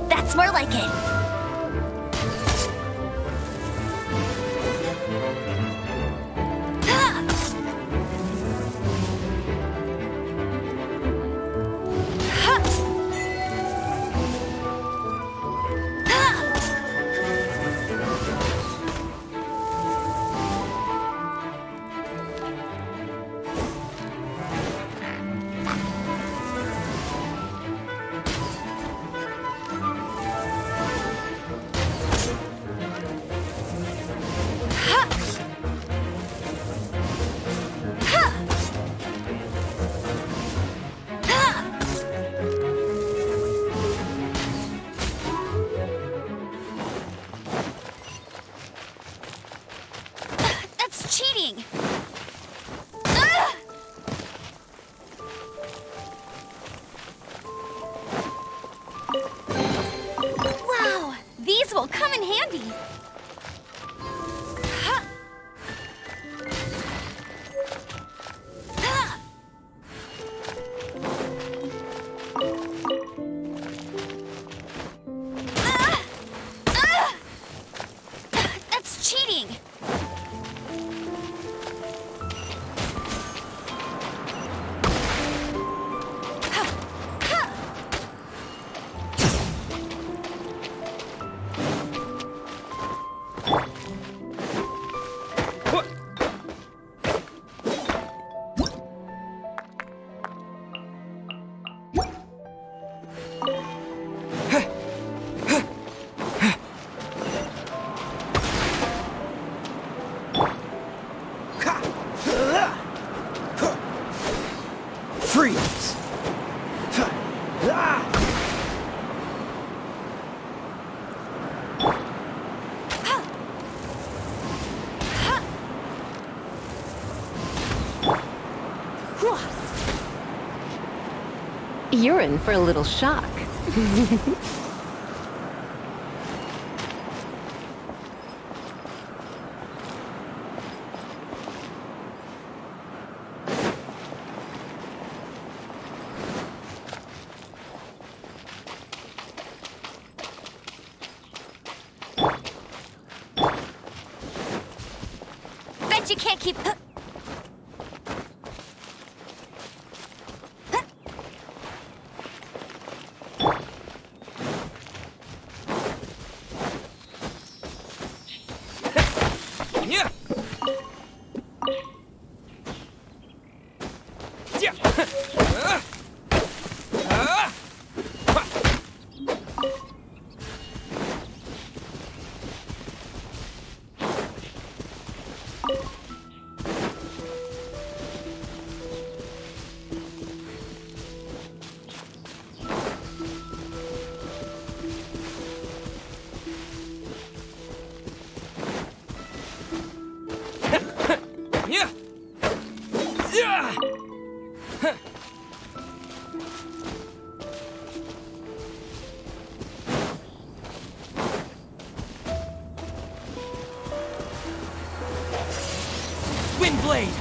That's more like it. Cheating! Wow, these will come in handy. That's cheating! Freeze! You're in for a little shock. Bet you can't keep... Yeah. Yeah. Yeah. Yeah. Windblade.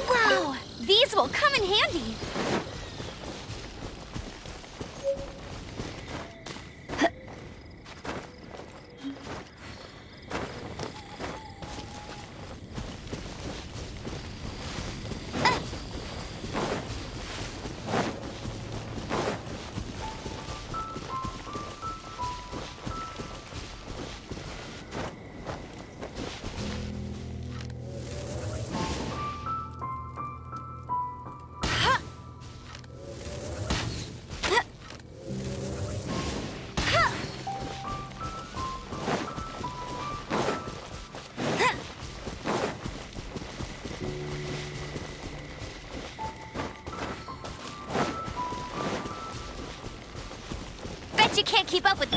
Wow! These will come in handy. Bet you can't keep up with...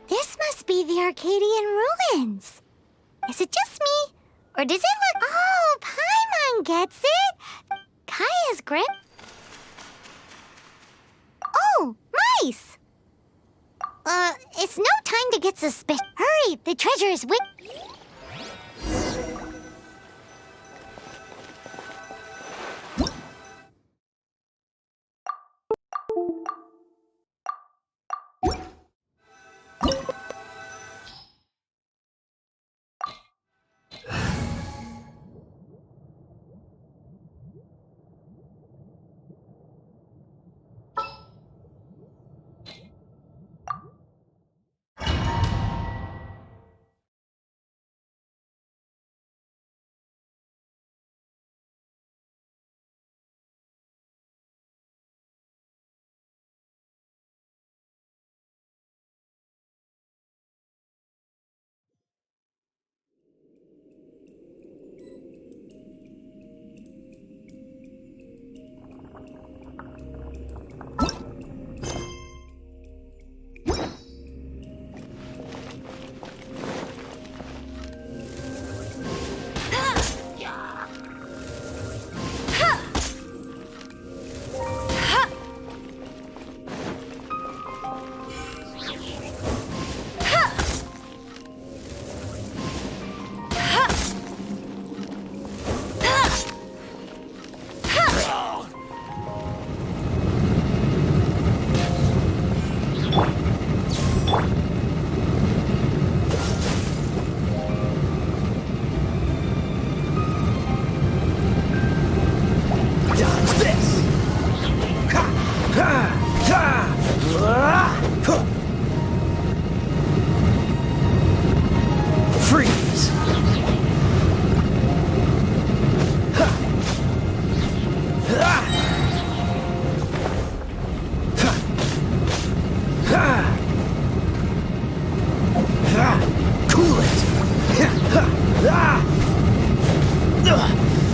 This must be the Arcadian ruins. Is it just me? Or does it look... Oh, Paimon gets it! Kind secret? Oh, mice! It's no time to get suspicious. Hurry, the treasure is with...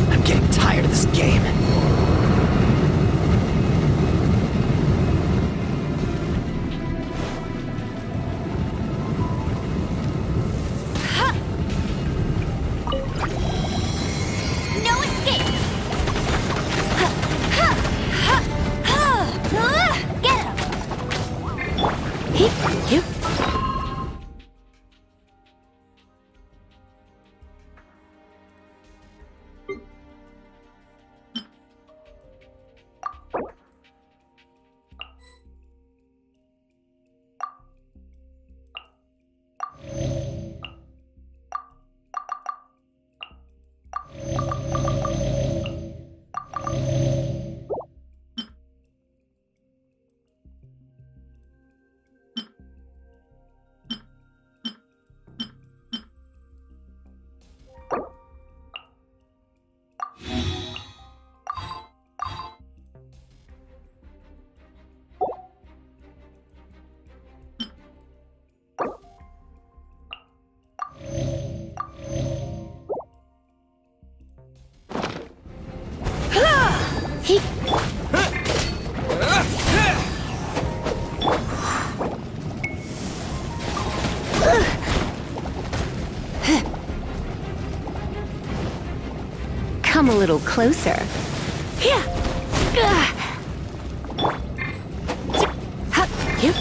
I'm getting tired of this game. No escape! Get him! You. Come a little closer. Yeah. You.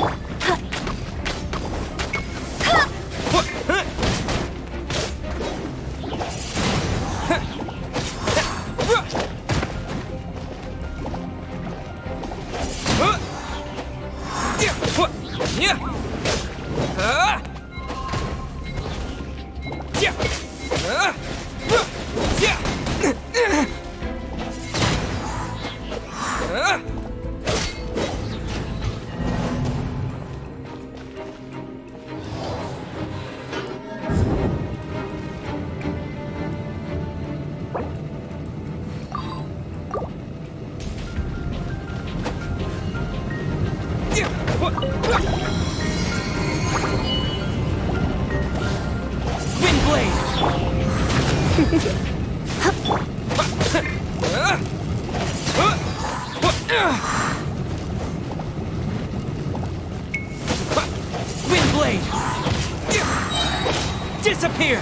Windblade! Disappear!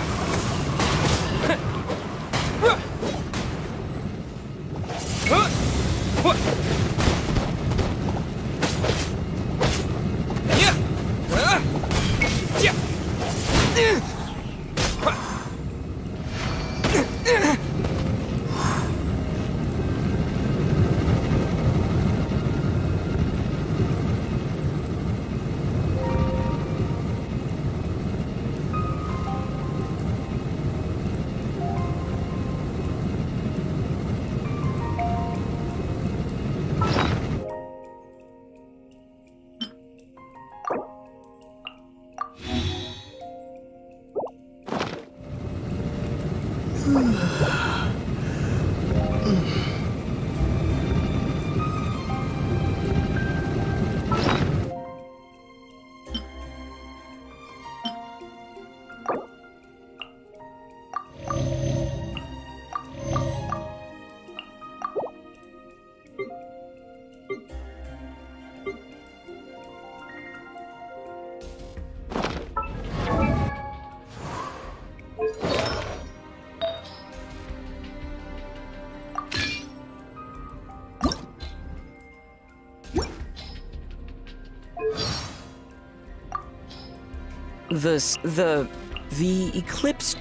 The eclipse.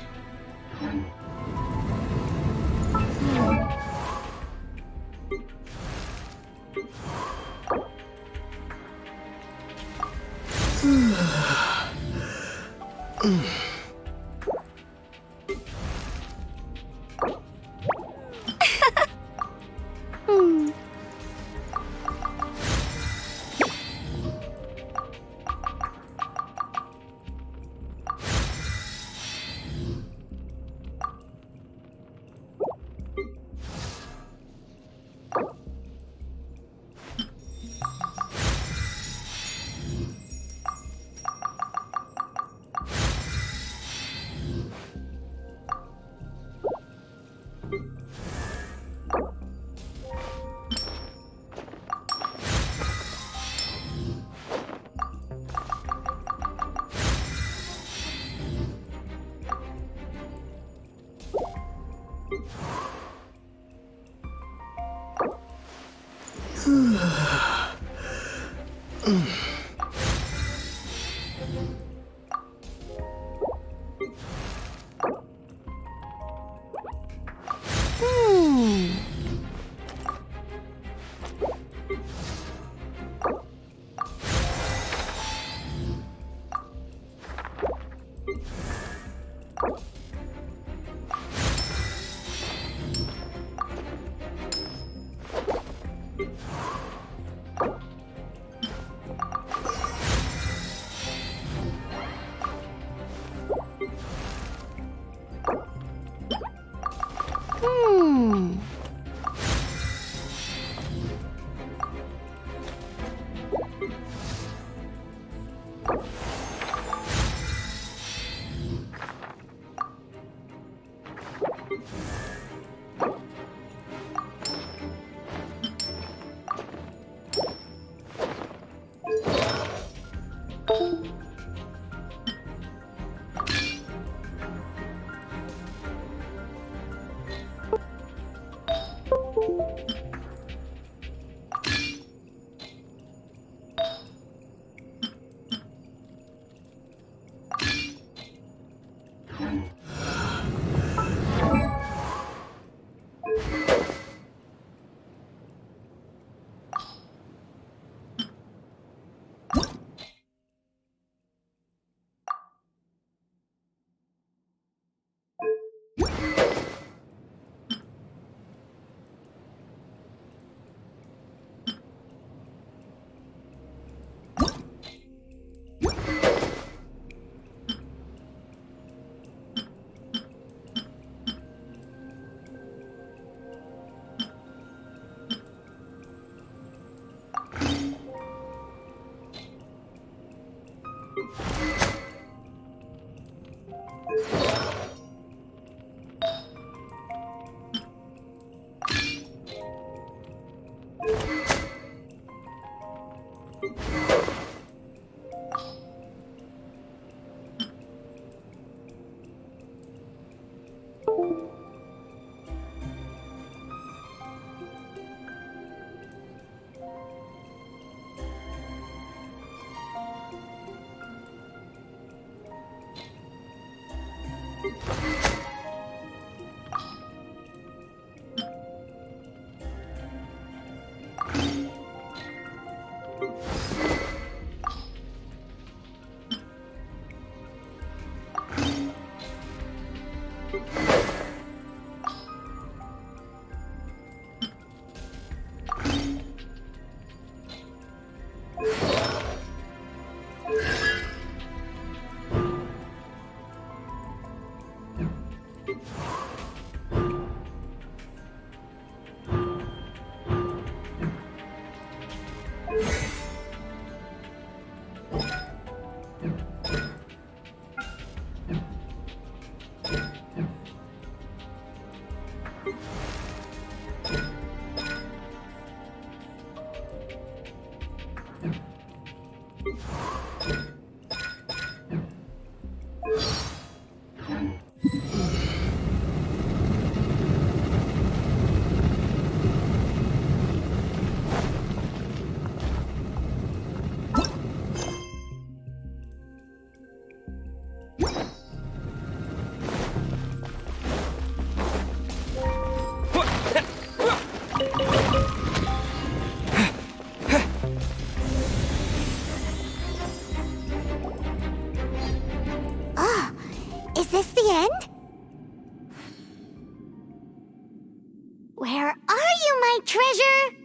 Where are you, my treasure?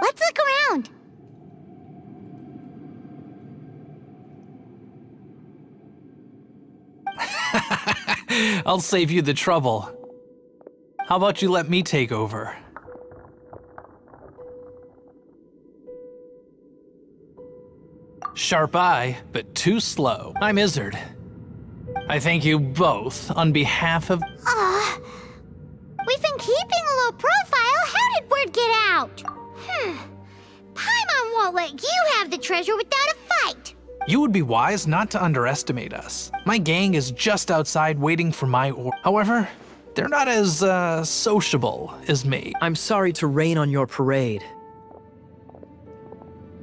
Let's look around. I'll save you the trouble. How about you let me take over? Sharp eye, but too slow. I'm Izzard. I thank you both on behalf of... Aw, we've been keeping a low profile. How did word get out? Paimon won't let you have the treasure without a fight. You would be wise not to underestimate us. My gang is just outside waiting for my order. However, they're not as, sociable as me. I'm sorry to rain on your parade,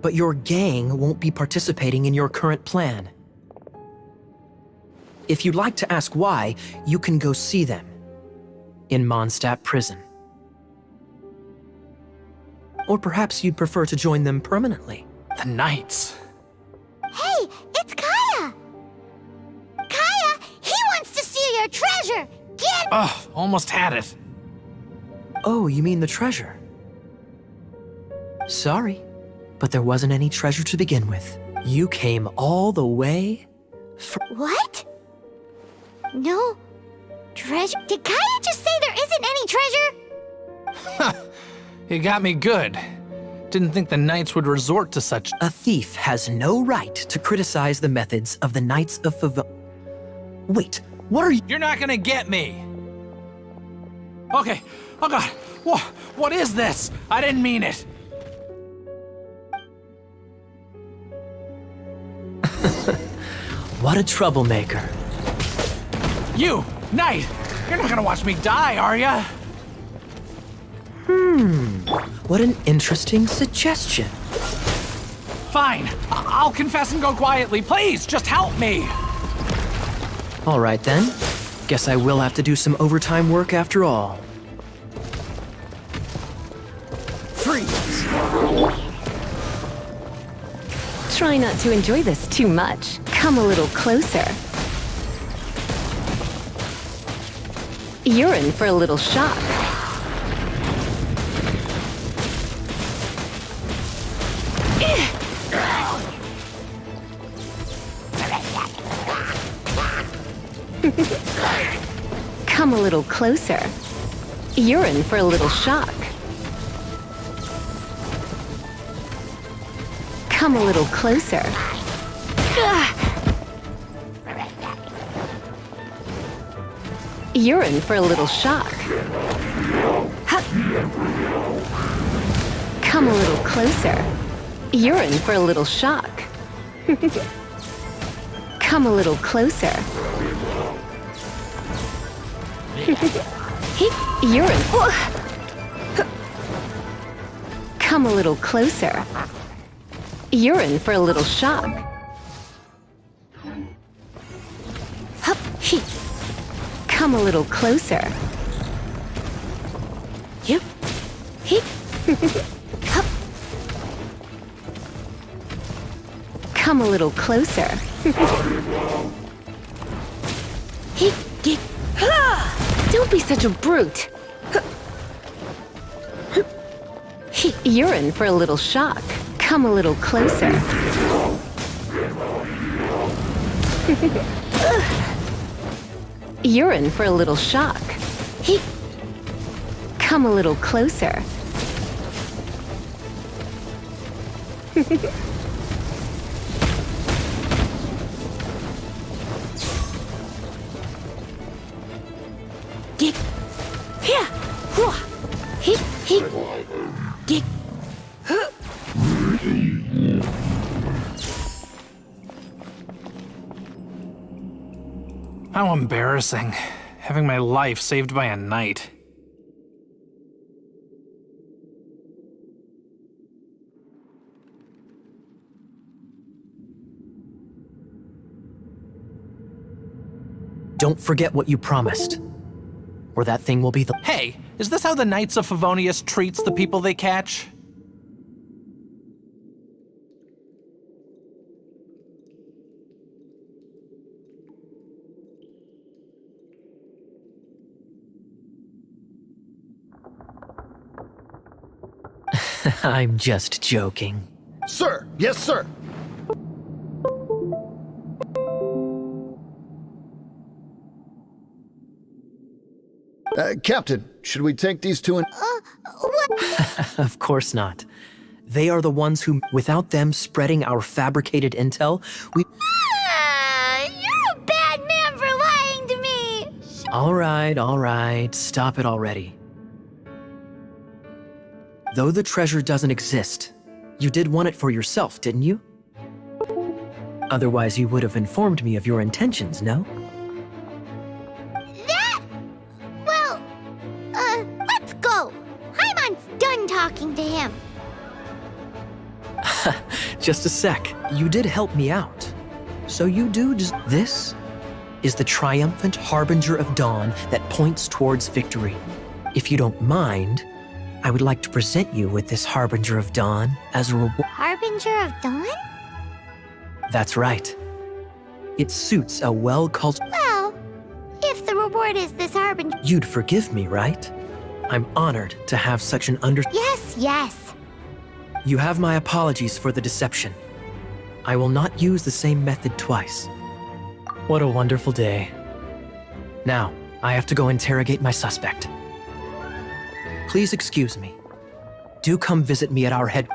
but your gang won't be participating in your current plan. If you'd like to ask why, you can go see them in Mondstadt Prison. Or perhaps you'd prefer to join them permanently. The Knights. Hey, it's Kaya! Kaya, he wants to steal your treasure! Get... Ugh, almost had it. Oh, you mean the treasure? Sorry, but there wasn't any treasure to begin with. You came all the way from... What? No treasure? Did Kaya just say there isn't any treasure? You got me good. Didn't think the Knights would resort to such... A thief has no right to criticize the methods of the Knights of Wait, what are you... You're not gonna get me! Okay, oh god, what is this? I didn't mean it! What a troublemaker. You, Knight! You're not gonna watch me die, are ya? What an interesting suggestion. Fine, I'll confess and go quietly. Please, just help me! All right then. Guess I will have to do some overtime work after all. Freeze! Try not to enjoy this too much. Come a little closer. You're in for a little shock. Come a little closer. You're in for a little shock. Come a little closer. You're in for a little shock. Come a little closer. You're in for a little shock. Come a little closer. You're in. Come a little closer. You're in for a little shock. Come a little closer. Come a little closer. Don't be such a brute. You're in for a little shock. Come a little closer. You're in for a little shock. Come a little closer. How embarrassing, having my life saved by a knight. Don't forget what you promised, or that thing will be the... Hey, is this how the Knights of Favonius treats the people they catch? I'm just joking. Sir! Yes, sir! Captain, should we take these two and... What? Of course not. They are the ones who, without them spreading our fabricated intel, we... You're a bad man for lying to me! All right, stop it already. Though the treasure doesn't exist, you did want it for yourself, didn't you? Otherwise, you would have informed me of your intentions, no? Well, let's go. Hyman's done talking to him. Just a sec. You did help me out. So you do just... This is the triumphant harbinger of dawn that points towards victory. If you don't mind, I would like to present you with this harbinger of dawn as a reward. Harbinger of Dawn? That's right. It suits a well-cultured... Well, if the reward is this harbinger... You'd forgive me, right? I'm honored to have such an Yes. You have my apologies for the deception. I will not use the same method twice. What a wonderful day. Now, I have to go interrogate my suspect. Please excuse me. Do come visit me at our head...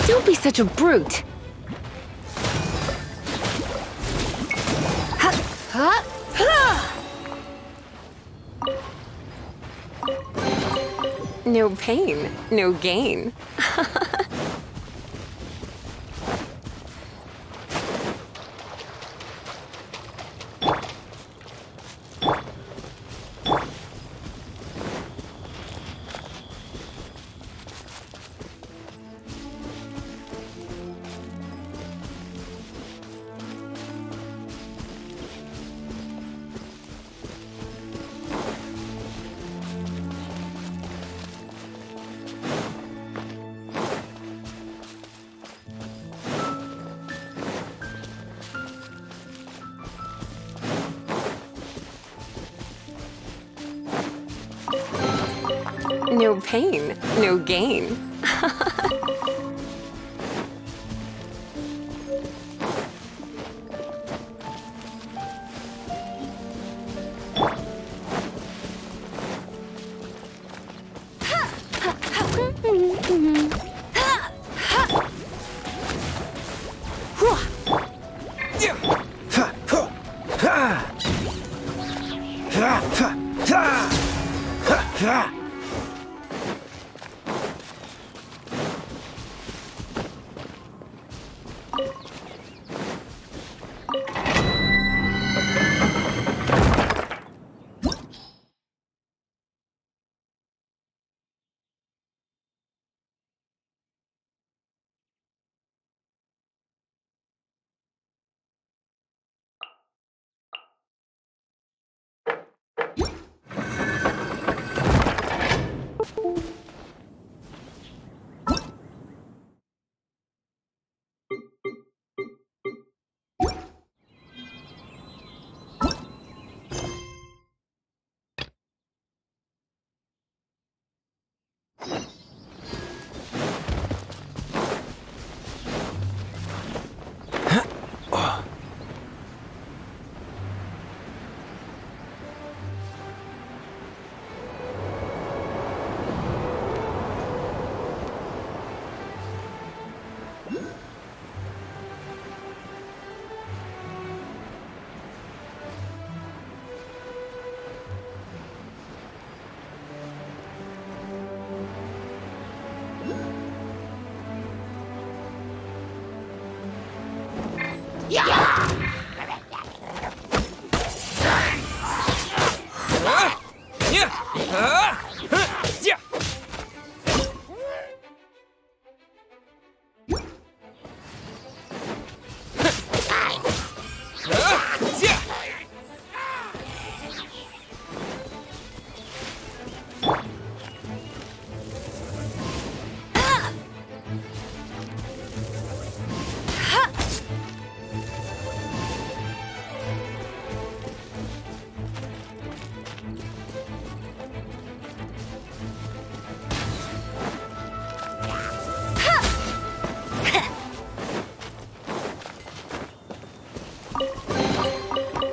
Don't be such a brute. No pain, no gain. No pain, no gain.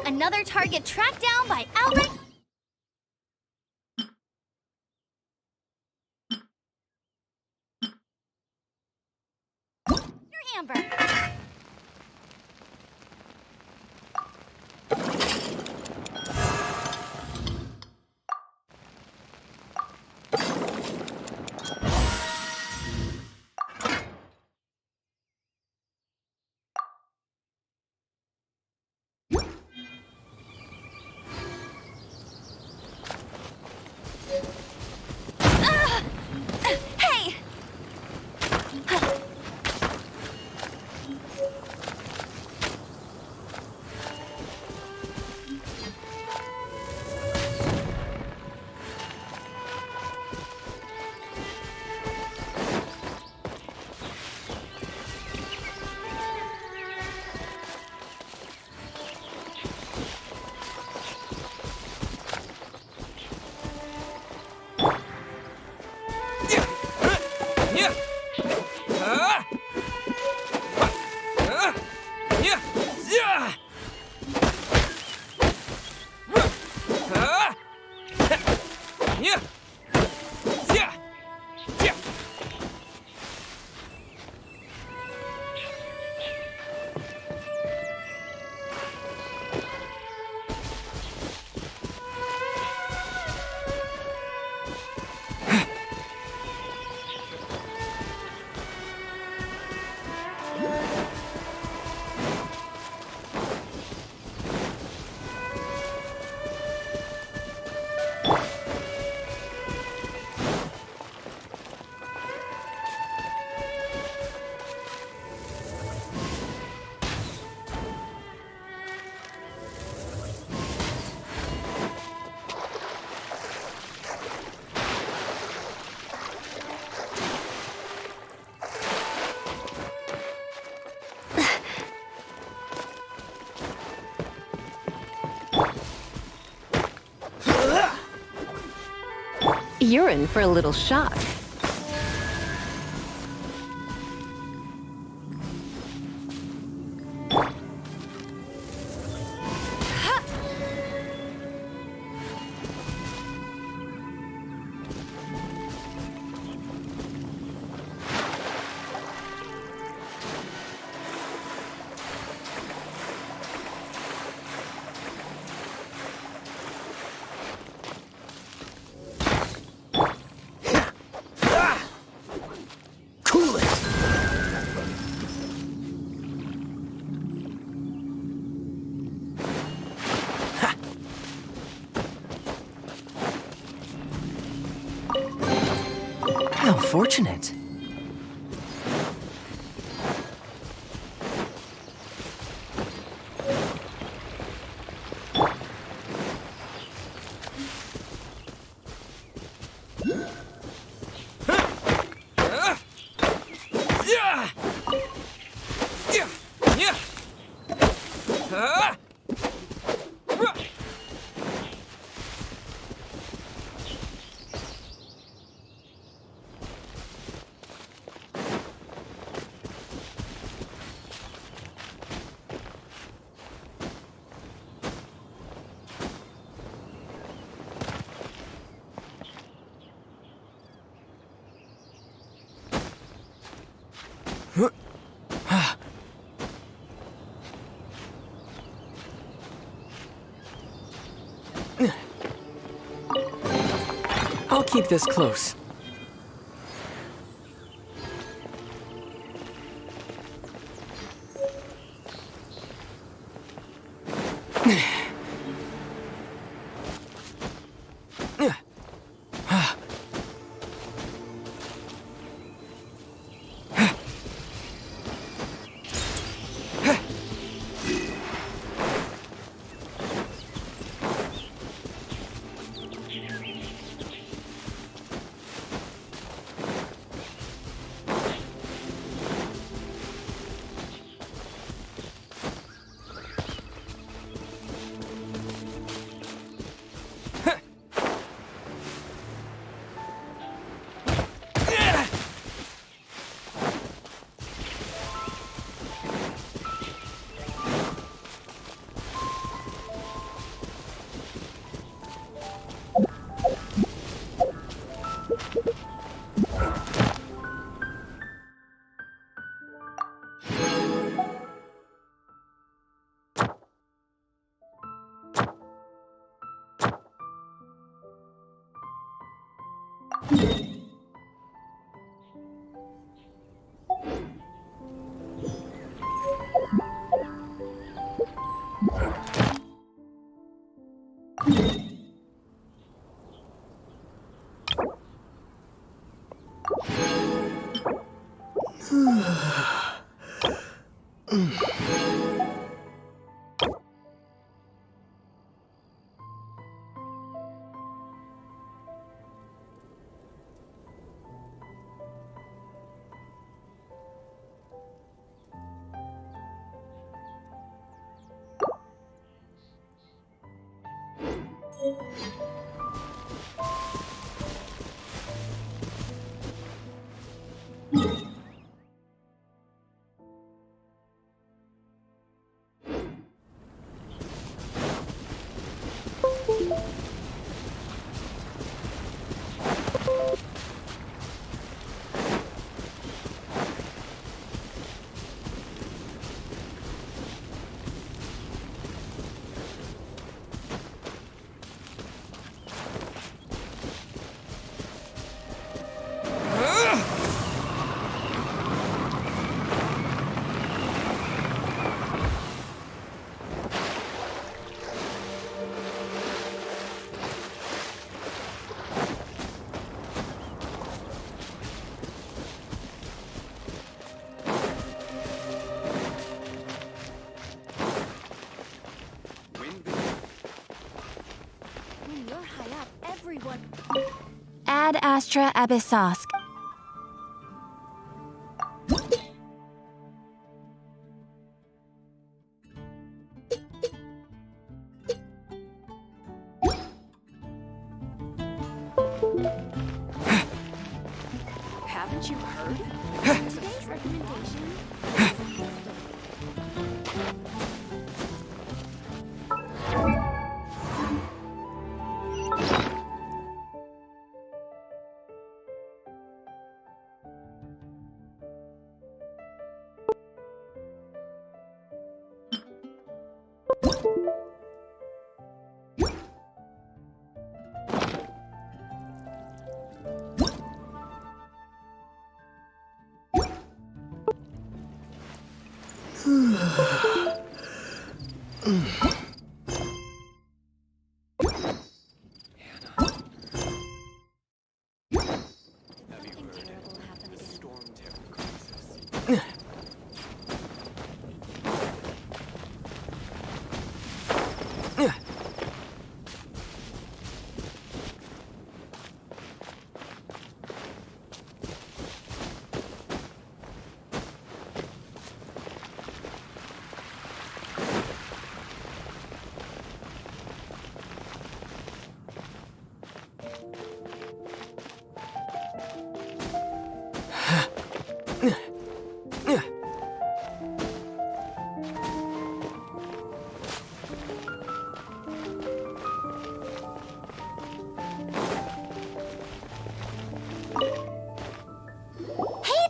Another target tracked down by outright... Amber. Hey! You're in for a little shock. How fortunate. I'll keep this close. When you're high up, everyone... Ad Astra Abyssosk. Haven't you heard? Today's recommendation.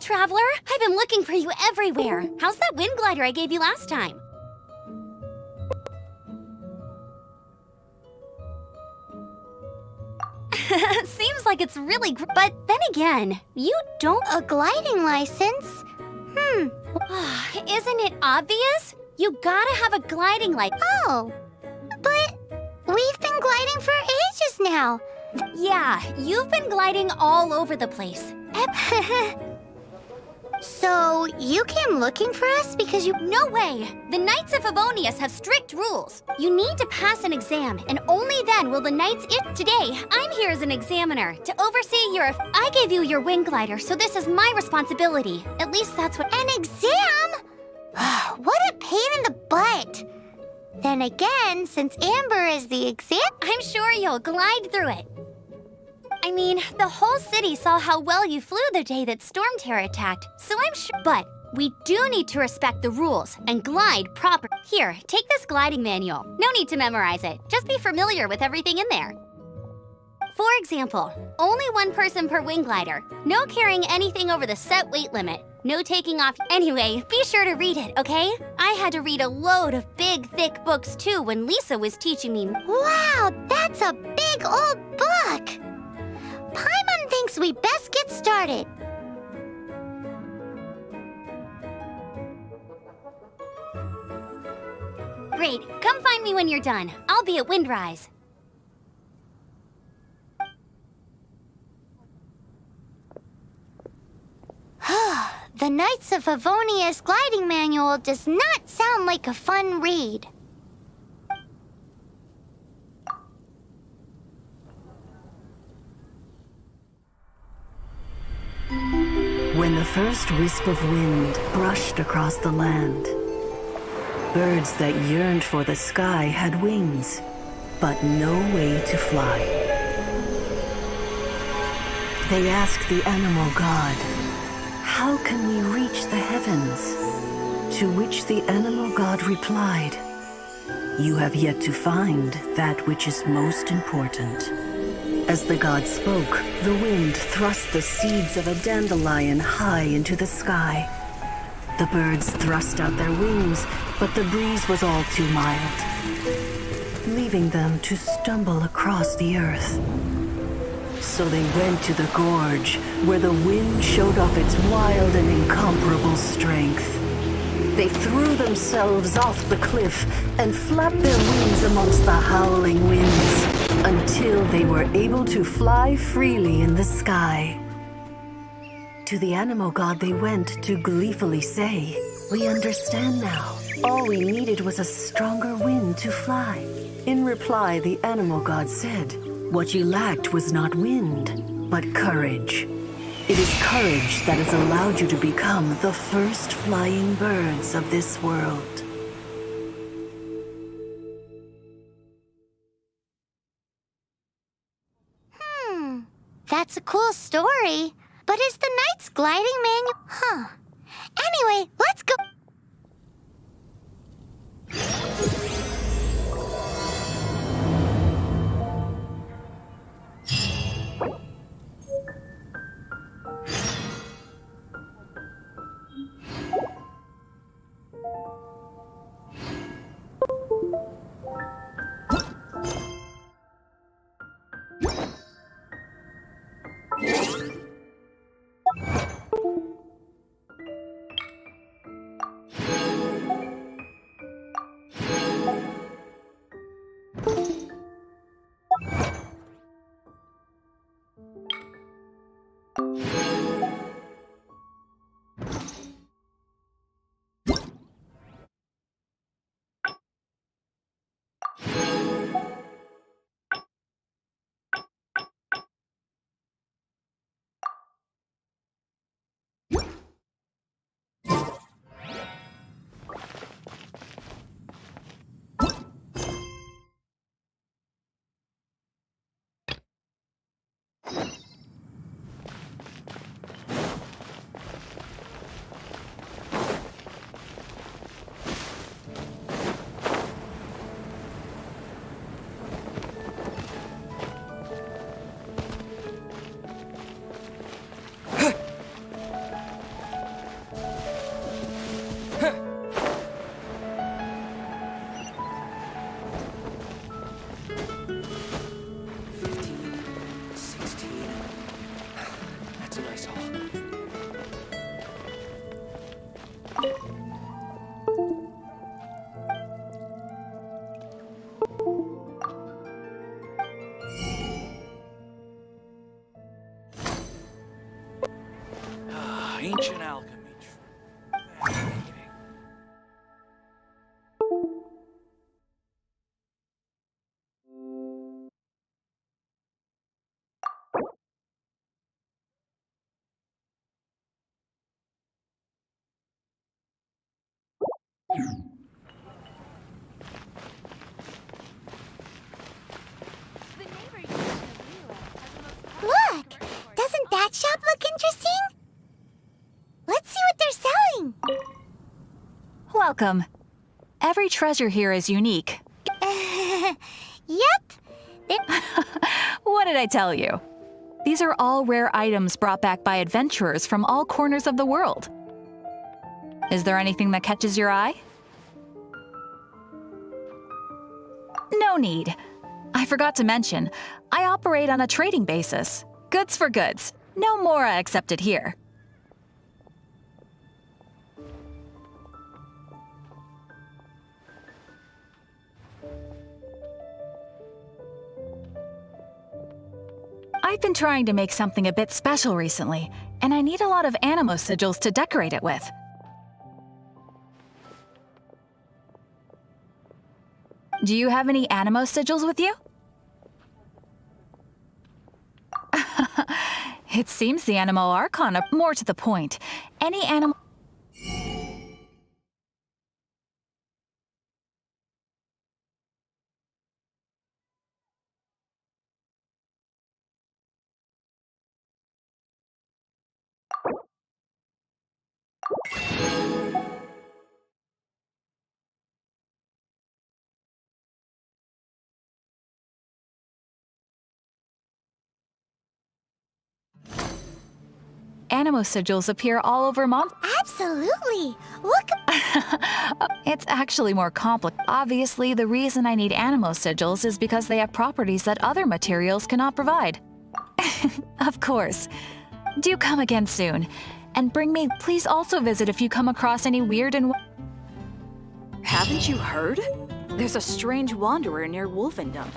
Traveler, I've been looking for you everywhere. How's that wind glider I gave you last time? Seems like it's really but then again, you don't... A gliding license? Isn't it obvious? You gotta have a gliding license. Oh, but we've been gliding for ages now. Yeah, you've been gliding all over the place. So, you came looking for us because you... No way! The Knights of Favonius have strict rules. You need to pass an exam, and only then will the Knights... Today, I'm here as an examiner to oversee your... I gave you your wind glider, so this is my responsibility. At least that's what... An exam? What a pain in the butt. Then again, since Amber is the exam... I'm sure you'll glide through it. I mean, the whole city saw how well you flew the day that Storm Terror attacked, so I'm sure... But we do need to respect the rules and glide proper. Here, take this gliding manual. No need to memorize it. Just be familiar with everything in there. For example, only one person per wing glider. No carrying anything over the set weight limit. No taking off. Anyway, be sure to read it, okay? I had to read a load of big, thick books too when Lisa was teaching me. Wow, that's a big old book! Paimon thinks we best get started. Great, come find me when you're done. I'll be at Windrise. The Knights of Favonia's gliding manual does not sound like a fun read. When the first wisp of wind brushed across the land, birds that yearned for the sky had wings, but no way to fly. They asked the animal god, "How can we reach the heavens?" To which the animal god replied, "You have yet to find that which is most important." As the god spoke, the wind thrust the seeds of a dandelion high into the sky. The birds thrust out their wings, but the breeze was all too mild, leaving them to stumble across the earth. So they went to the gorge, where the wind showed off its wild and incomparable strength. They threw themselves off the cliff and flapped their wings amongst the howling winds until they were able to fly freely in the sky. To the animal god they went to gleefully say, "We understand now. All we needed was a stronger wind to fly." In reply, the animal god said, "What you lacked was not wind, but courage. It is courage that has allowed you to become the first flying birds of this world." That's a cool story. But is the Knight's gliding manual? Huh. Anyway, let's go. Ancient alchemy. Fascinating. Look! Doesn't that shop look interesting? Let's see what they're selling. Welcome. Every treasure here is unique. Yep. What did I tell you? These are all rare items brought back by adventurers from all corners of the world. Is there anything that catches your eye? No need. I forgot to mention, I operate on a trading basis. Goods for goods. No Mora accepted here. I've been trying to make something a bit special recently, and I need a lot of animo sigils to decorate it with. Do you have any animo sigils with you? It seems the Animo Archon are more to the point. Any animal... Animo sigils appear all over Absolutely. Look. It's actually more complicated. Obviously, the reason I need animo sigils is because they have properties that other materials cannot provide. Of course. Do come again soon. And bring me, please also visit if you come across any weird and... Haven't you heard? There's a strange wanderer near Wolfendom.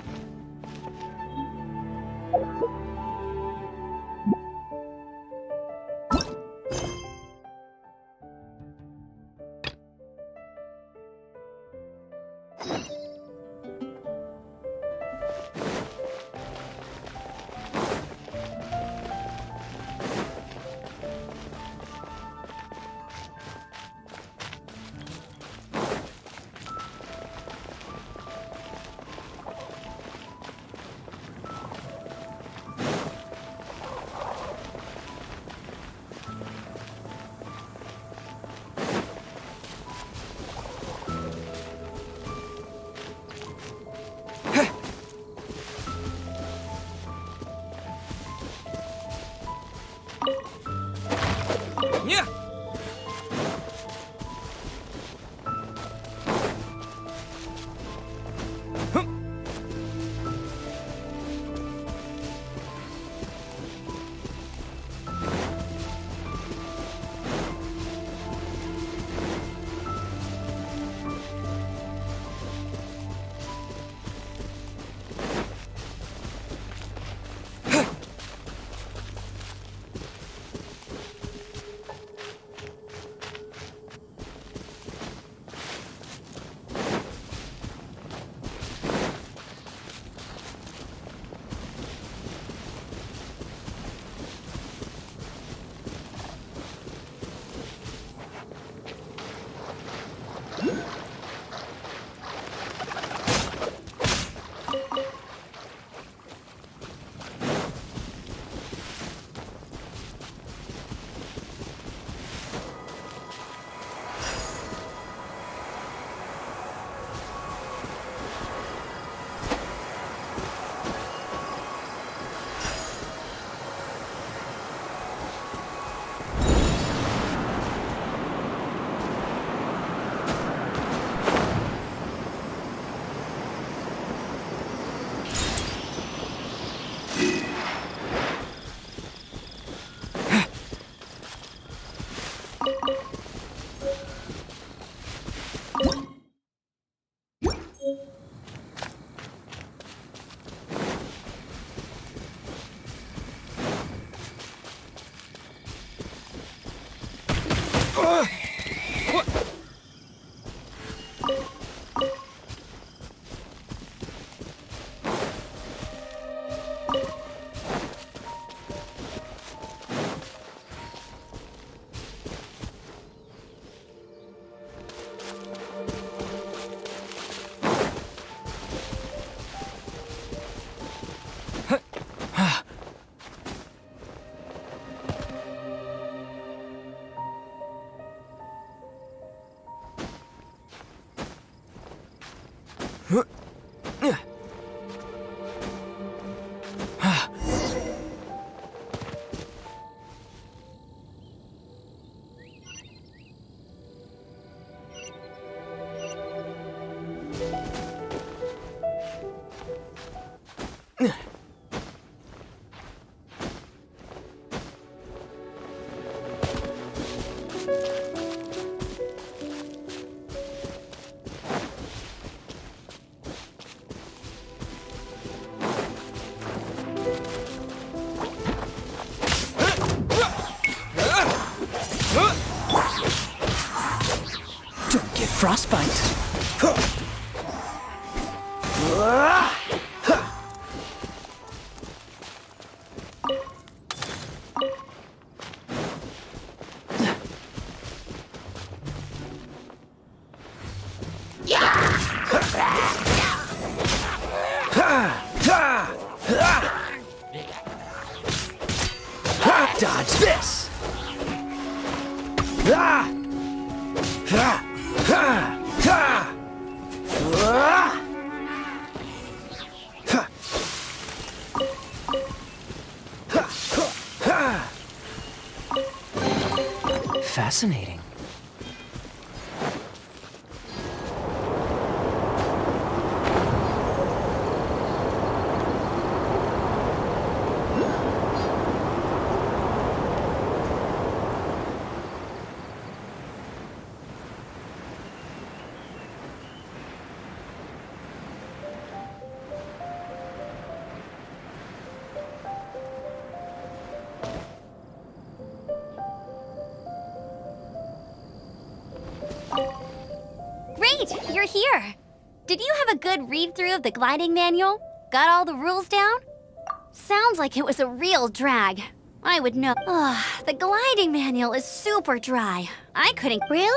frostbite. Dodge this! Fascinating. Great, you're here. Did you have a good read-through of the gliding manual? Got all the rules down? Sounds like it was a real drag. I would know. Ugh, the gliding manual is super dry. I couldn't. Really?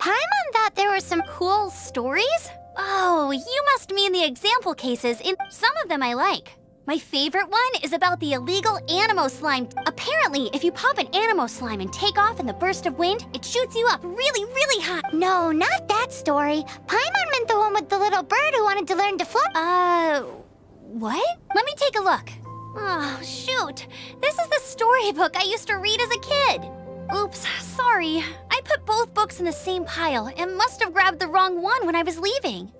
Paimon thought there were some Cool stories? Oh, you must mean the example cases. In some of them I like. My favorite one is about the illegal Animo slime. Apparently, if you pop an Animo slime and take off in the burst of wind, it shoots you up really, really high. No, not that story. Paimon meant the one with the little bird who wanted to learn to fly. What? Let me take a look. Oh, shoot. This is the storybook I used to read as a kid. Oops, sorry. I put both books in the same pile and must have grabbed the wrong one when I was leaving.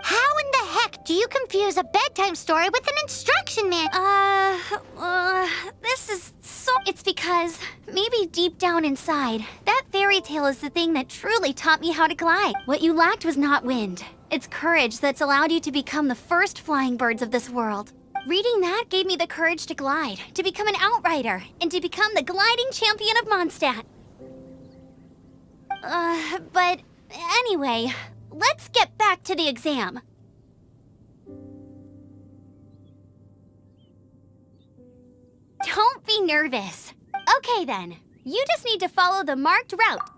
How in the heck do you confuse a bedtime story with an instruction manual? This is so... It's because, maybe deep down inside, that fairy tale is the thing that truly taught me how to glide. What you lacked was not wind. It's courage that's allowed you to become the first flying birds of this world. Reading that gave me the courage to glide, to become an outrider, and to become the gliding champion of Mondstadt. But anyway, let's get back to the exam. Don't be nervous. Okay then, you just need to follow the marked route.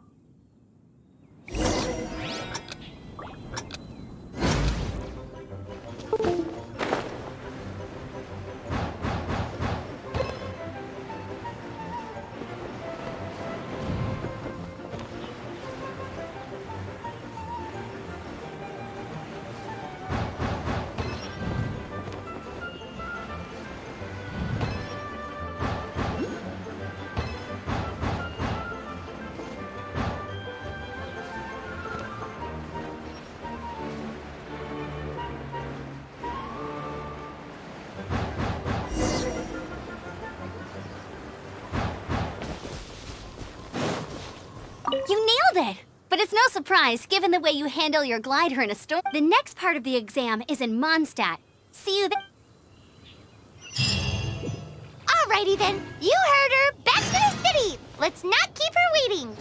You nailed it! But it's no surprise, given the way you handle your glider in a storm. The next part of the exam is in Mondstadt. See you there. Alrighty then, you heard her. Back to the city. Let's not keep her waiting.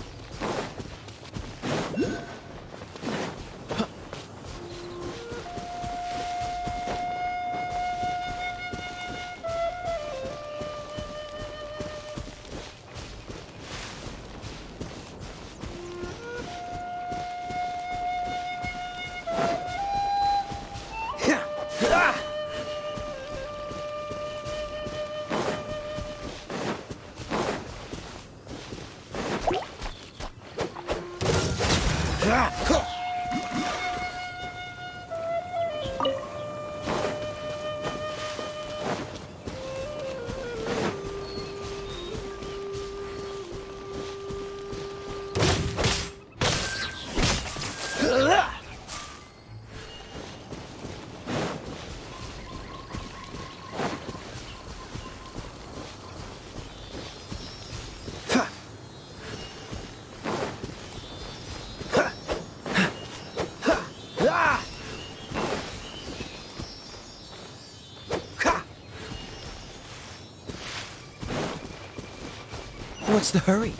What's the hurry?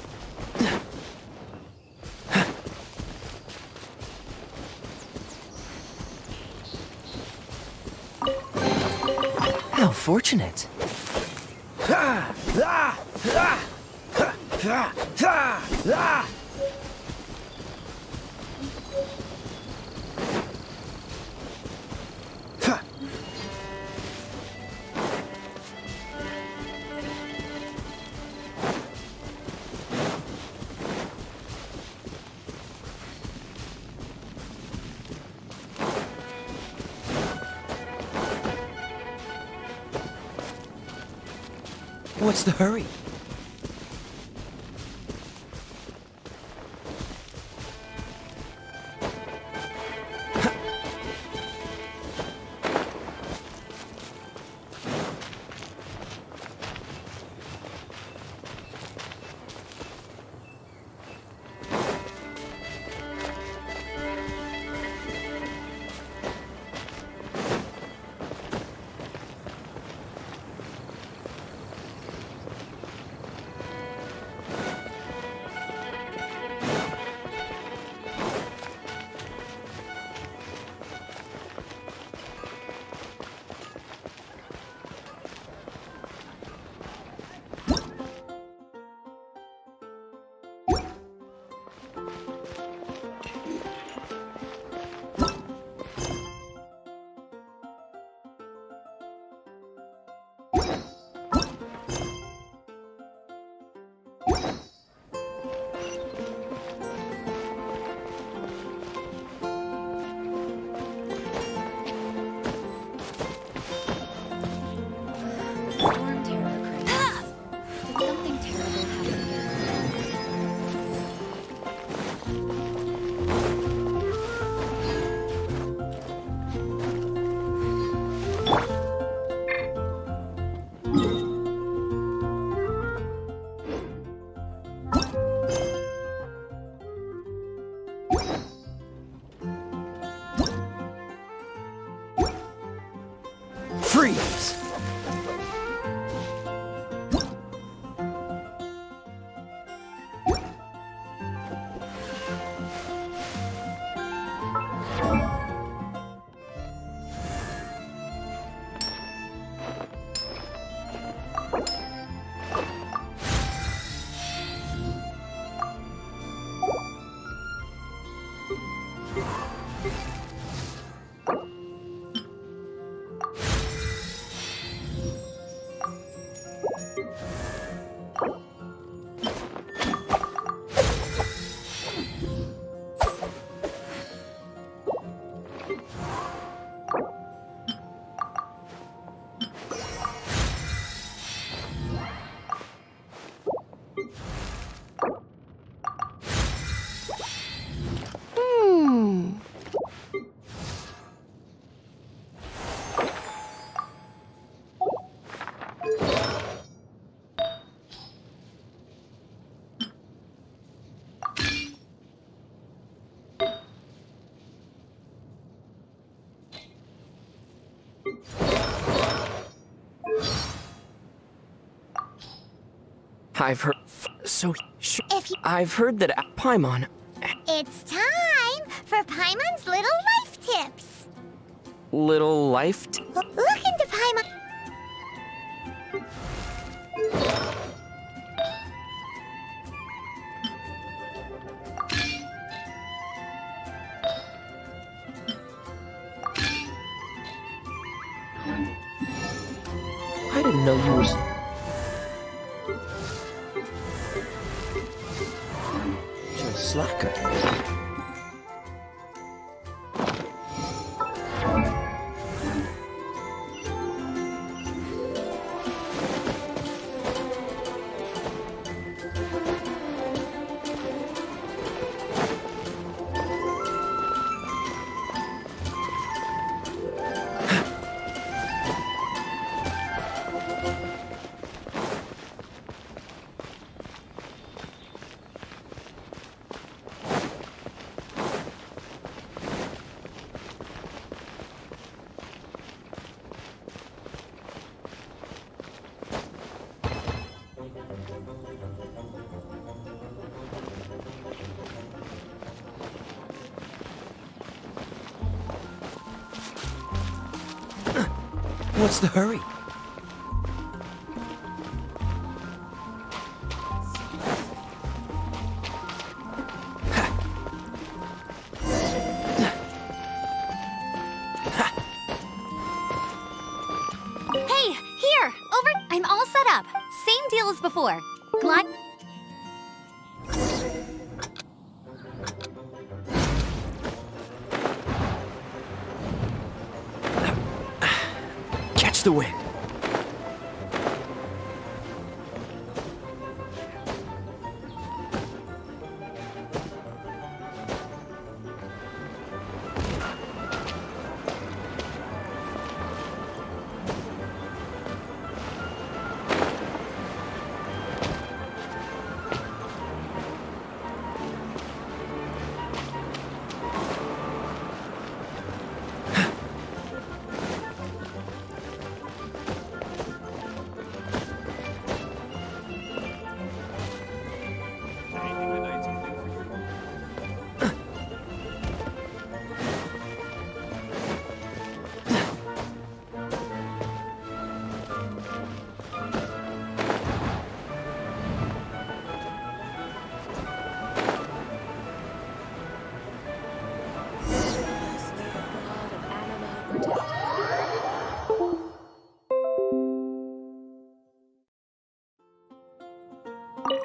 unfortunate. What's the hurry? Storm terror craze. Did something terrible happen here? Freeze! I've heard. I've heard that Paimon. It's time for Paimon's Little Life Tips. Little life. Look into Paimon. I didn't know you were. You're a slacker. What's the hurry? up. Same deal as before. Glide. Catch the wind.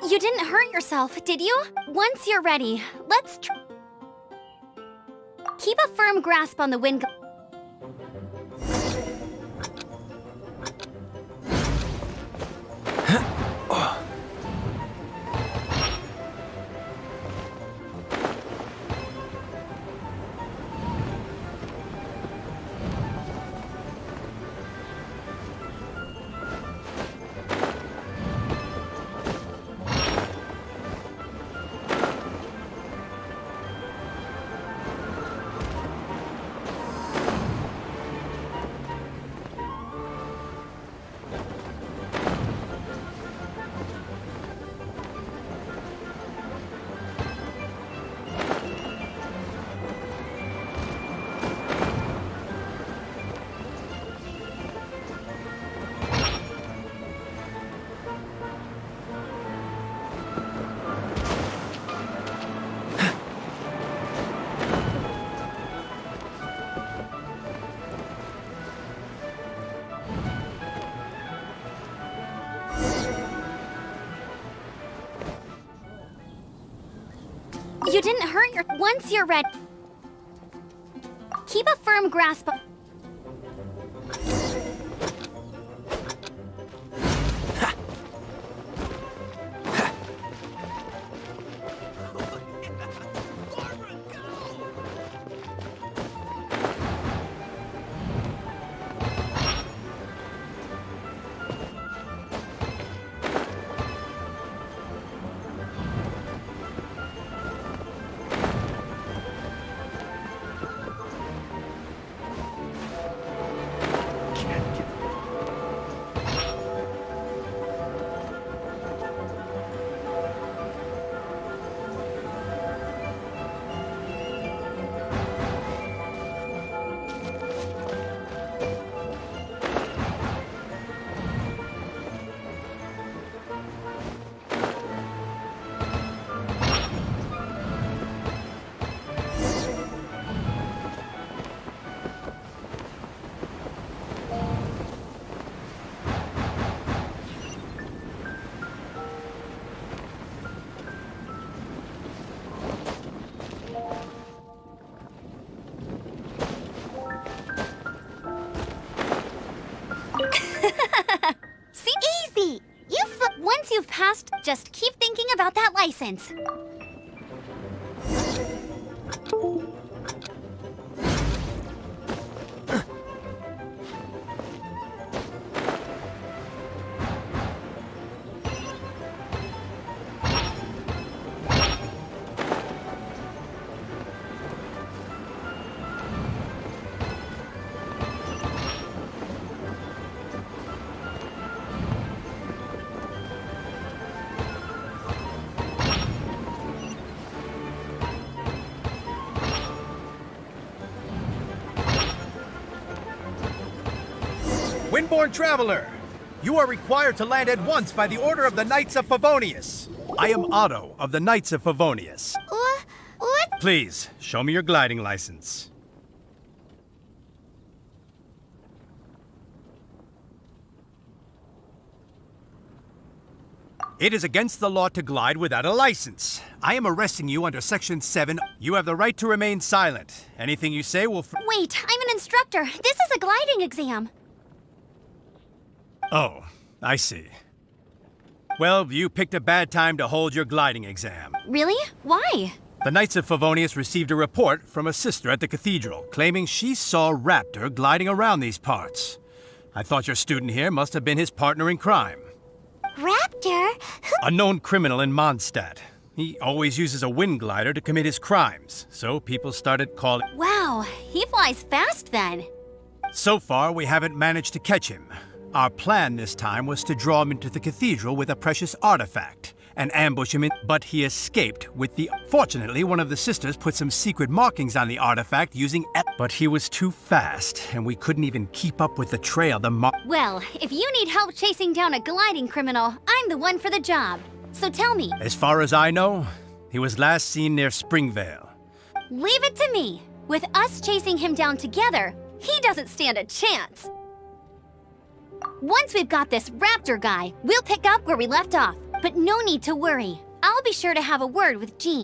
You didn't hurt yourself, did you? Once you're ready, let's keep a firm grasp on the wind. You didn't hurt your. Once you're ready, keep a firm grasp. See? Easy! Once you've passed, just keep thinking about that license. Windborne Traveler, you are required to land at once by the order of the Knights of Favonius. I am Otto of the Knights of Favonius. What? Please, show me your gliding license. It is against the law to glide without a license. I am arresting you under Section 7. You have the right to remain silent. Anything you say will... Wait, I'm an instructor. This is a gliding exam. Oh, I see. Well, you picked a bad time to hold your gliding exam. Really? Why? The Knights of Favonius received a report from a sister at the cathedral claiming she saw Raptor gliding around these parts. I thought your student here must have been his partner in crime. Raptor? A known criminal in Mondstadt. He always uses a wind glider to commit his crimes, so people started calling... Wow, he flies fast then. So far, we haven't managed to catch him. Our plan this time was to draw him into the cathedral with a precious artifact and ambush him in, but he escaped with the... Fortunately, one of the sisters put some secret markings on the artifact using... But he was too fast, and we couldn't even keep up with the trail Well, if you need help chasing down a gliding criminal, I'm the one for the job. So tell me. As far as I know, he was last seen near Springvale. Leave it to me. With us chasing him down together, he doesn't stand a chance. Once we've got this Raptor guy, we'll pick up where we left off. But no need to worry. I'll be sure to have a word with Jean.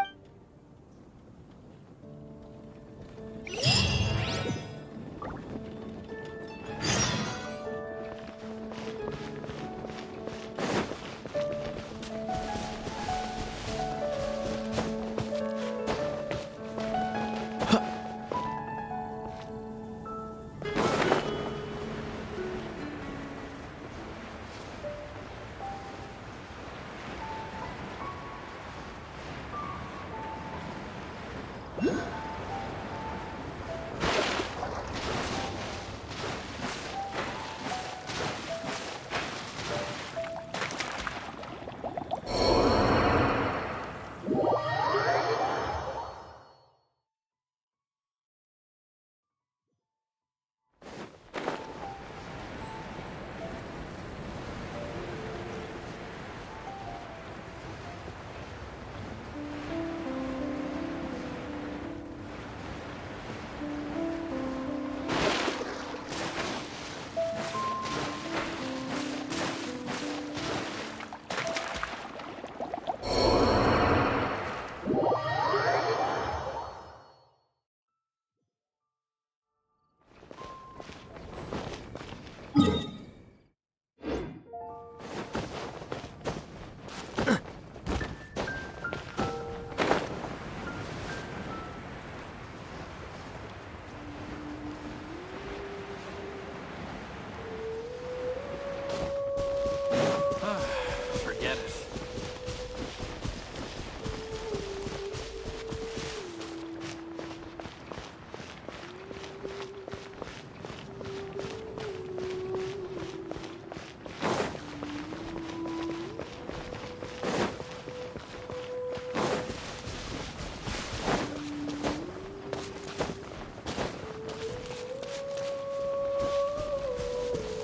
Forget it.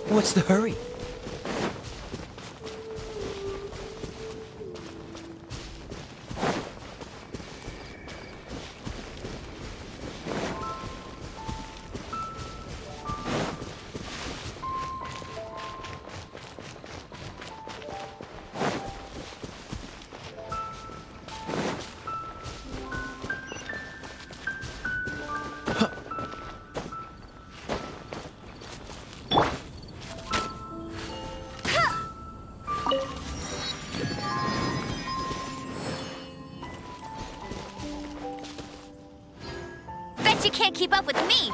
What's the hurry? Bet you can't keep up with me.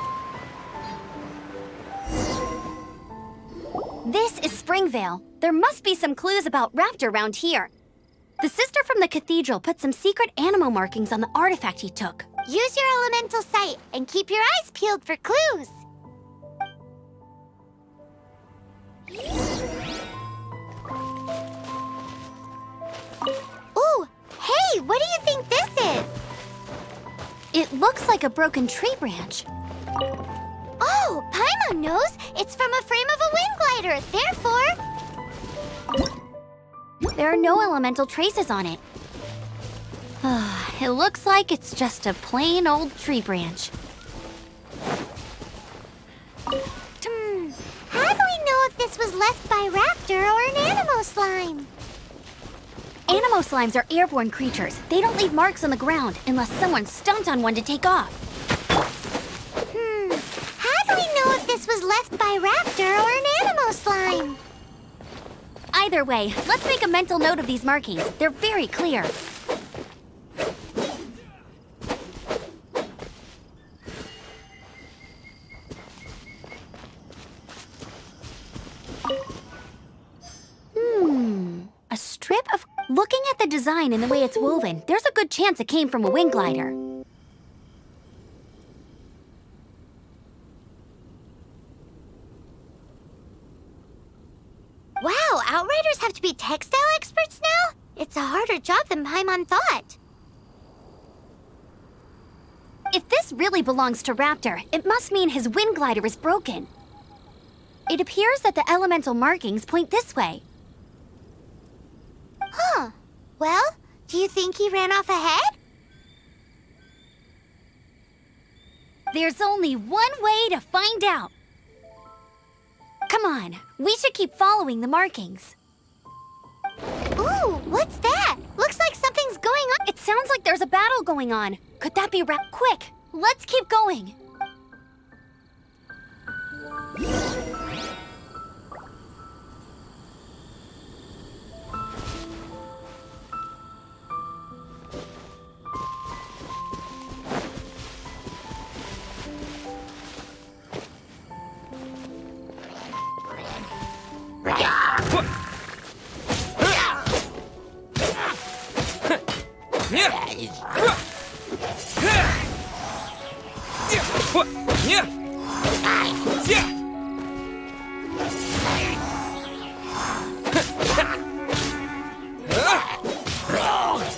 This is Springvale. There must be some clues about Raptor around here. The sister from the cathedral put some secret animal markings on the artifact he took. Use your elemental sight and keep your eyes peeled for clues. Ooh, hey, what do you think this is? It looks like a broken tree branch. Oh, Paimon knows. It's from a frame of a wind glider. Therefore... There are no elemental traces on it. It looks like it's just a plain old tree branch. How do we know if this was left by Raptor or an animal slime? Animo slimes are airborne creatures. They don't leave marks on the ground unless someone stomped on one to take off. How do we know if this was left by Raptor or an Animo slime? Either way, let's make a mental note of these markings. They're very clear. A strip of... Looking at the design and the way it's woven, there's a good chance it came from a wing glider. Wow, Outriders have to be textile experts now? It's a harder job than Paimon thought. If this really belongs to Raptor, it must mean his wind glider is broken. It appears that the elemental markings point this way. Huh. Well, do you think he ran off ahead? There's only one way to find out. Come on, we should keep following the markings. Ooh, what's that? Looks like something's going on. It sounds like there's a battle going on. Could that be Quick, let's keep going.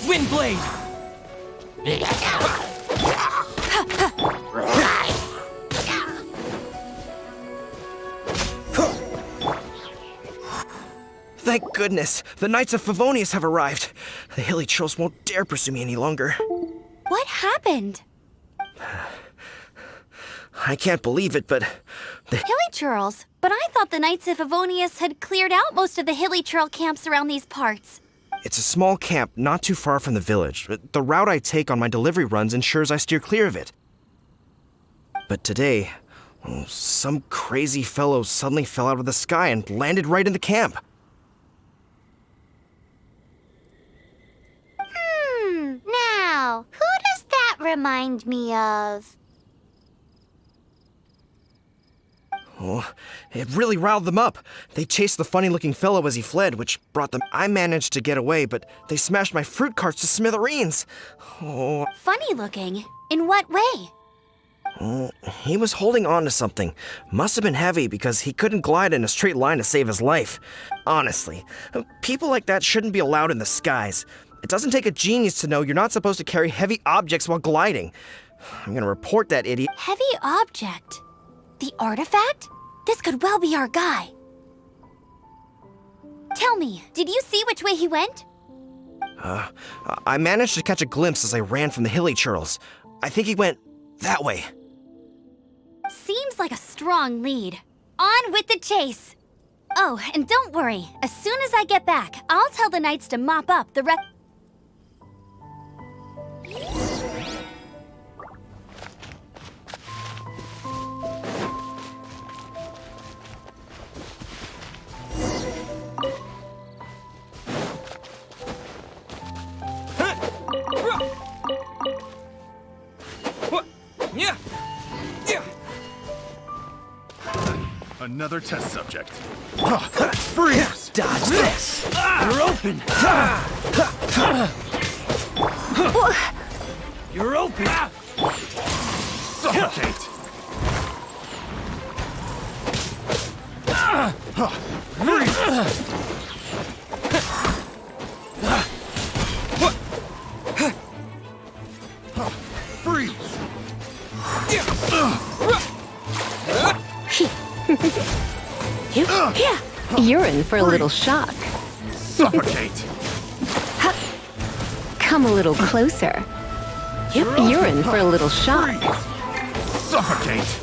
Windblade! Thank goodness, the Knights of Favonius have arrived. The hilly trolls won't dare pursue me any longer. What happened? I can't believe it, but Hilly churls? But I thought the Knights of Favonius had cleared out most of the hilly churl camps around these parts. it's a small camp not too far from the village. The route I take on my delivery runs ensures I steer clear of it. But today, some crazy fellow suddenly fell out of the sky and landed right in the camp. Now, who does that remind me of? Oh, it really riled them up. They chased the funny-looking fellow as he fled, which brought them... I managed to get away, but they smashed my fruit carts to smithereens. Oh. Funny looking? In what way? He was holding on to something. Must have been heavy because he couldn't glide in a straight line to save his life. Honestly, people like that shouldn't be allowed in the skies. It doesn't take a genius to know you're not supposed to carry heavy objects while gliding. I'm gonna report that idiot. Heavy object? The artifact? This could well be our guy. Tell me, did you see which way he went? I managed to catch a glimpse as I ran from the hilly churls. I think he went that way. Seems like a strong lead. On with the chase! Oh, and don't worry. As soon as I get back, I'll tell the knights to mop up the rest. Another test subject. Freeze! Dodge this! You're open! You're open! Suffocate! Freeze! You're in for a little shock. Suffocate! Come a little closer. You're in for a little shock. Suffocate!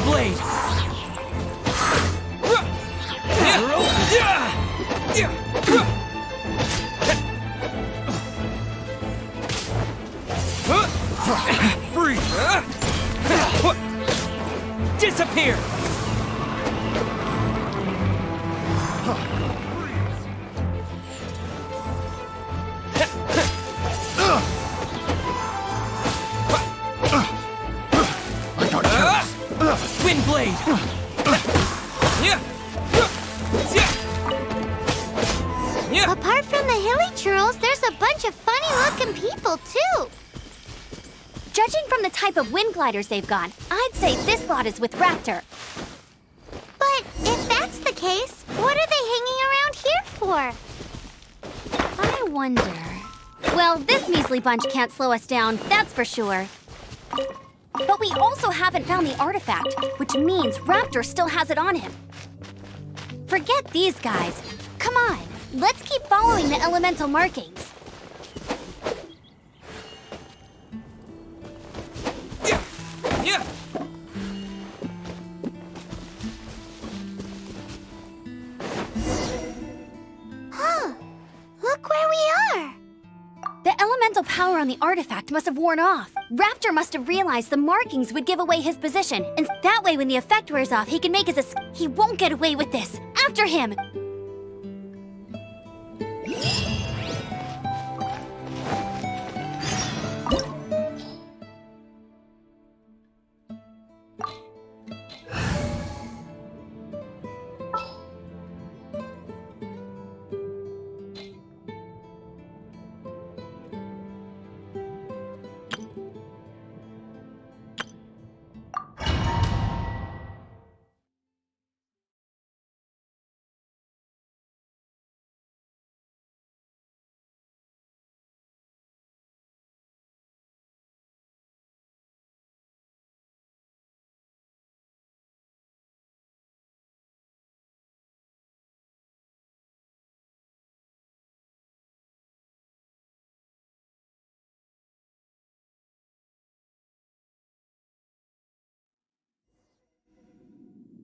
Blade! Free! Disappear! I got careless. Wind Blade! Apart from the hilly churls, there's a bunch of funny-looking people, too. Judging from the type of wind gliders they've got, I'd say this lot is with Raptor. But if that's the case, what are they hanging around here for? I wonder... Well, this measly bunch can't slow us down, that's for sure. But we also haven't found the artifact, which means Raptor still has it on him. Forget these guys. Come on, let's keep following the elemental markings. Huh. Look where we are. The elemental power on the artifact must have worn off. Raptor must have realized the markings would give away his position, and that way when the effect wears off, he can make his He won't get away with this. After him!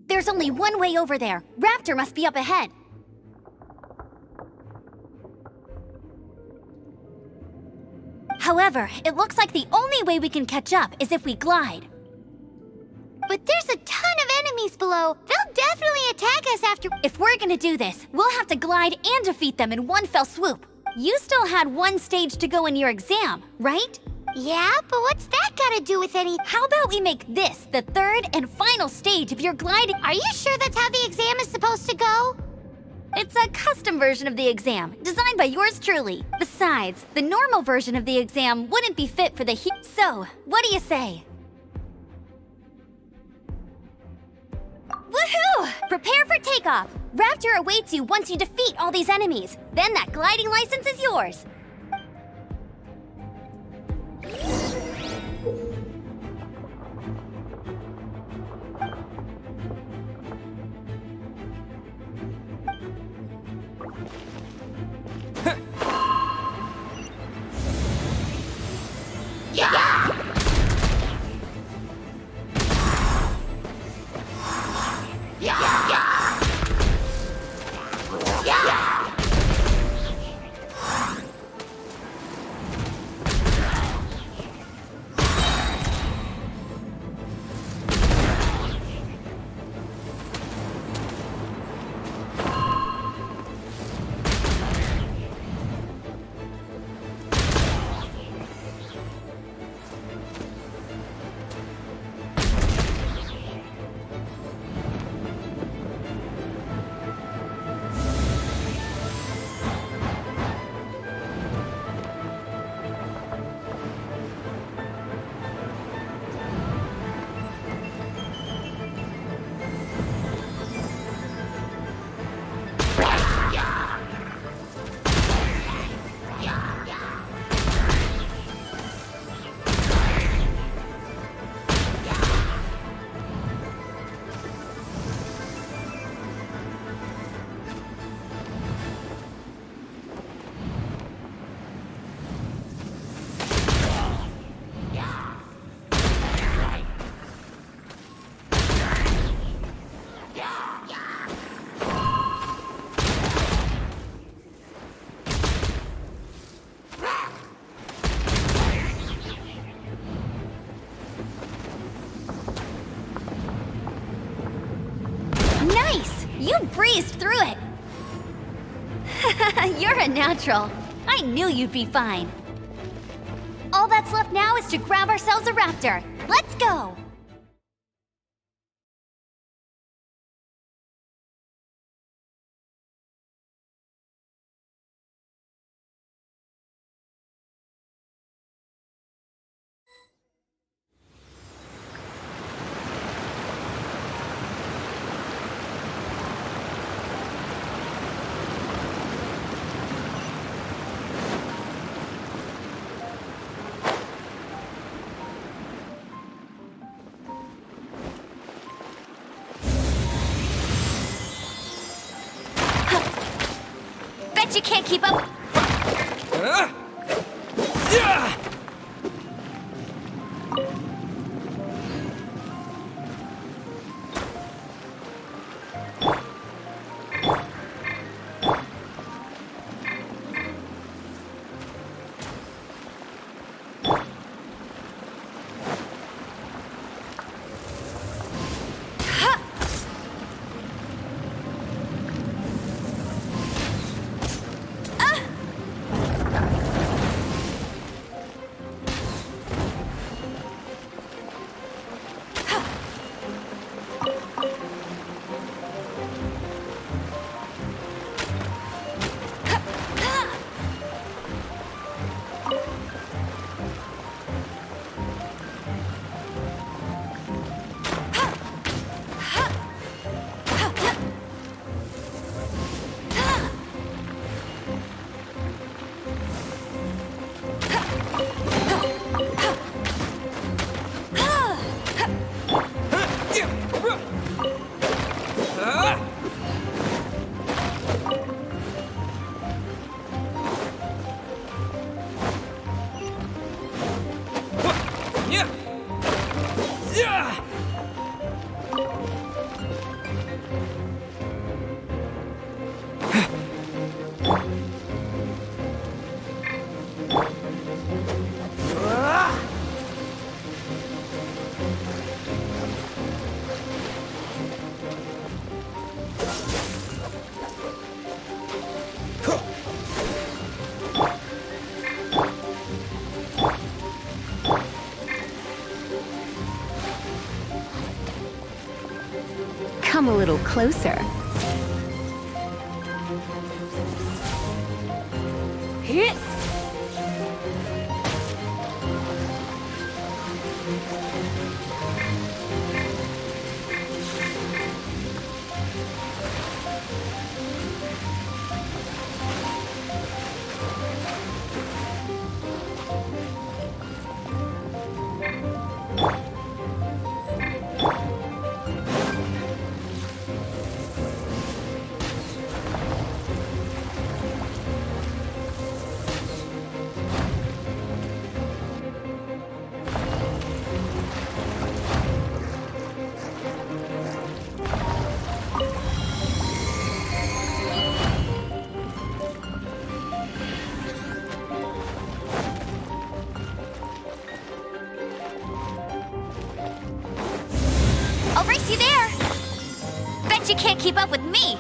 There's only one way over there. Raptor must be up ahead. However, it looks like the only way we can catch up is if we glide. But there's a ton of enemies below. They'll definitely attack us after... If we're gonna do this, we'll have to glide and defeat them in one fell swoop. You still had one stage to go in your exam, right? Yeah, but what's that gotta do with any... How about we make this the third and final stage of your gliding? Are you sure that's how the exam is supposed to go? It's a custom version of the exam, designed by yours truly. Besides, the normal version of the exam wouldn't be fit for the So, what do you say? Woohoo! Prepare for takeoff! Raptor awaits you once you defeat all these enemies. Then that gliding license is yours. You breezed through it! You're a natural. I knew you'd be fine. All that's left now is to grab ourselves a raptor. Let's go! Bet you can't keep up. Come a little closer. I'll race you there! Bet you can't keep up with me!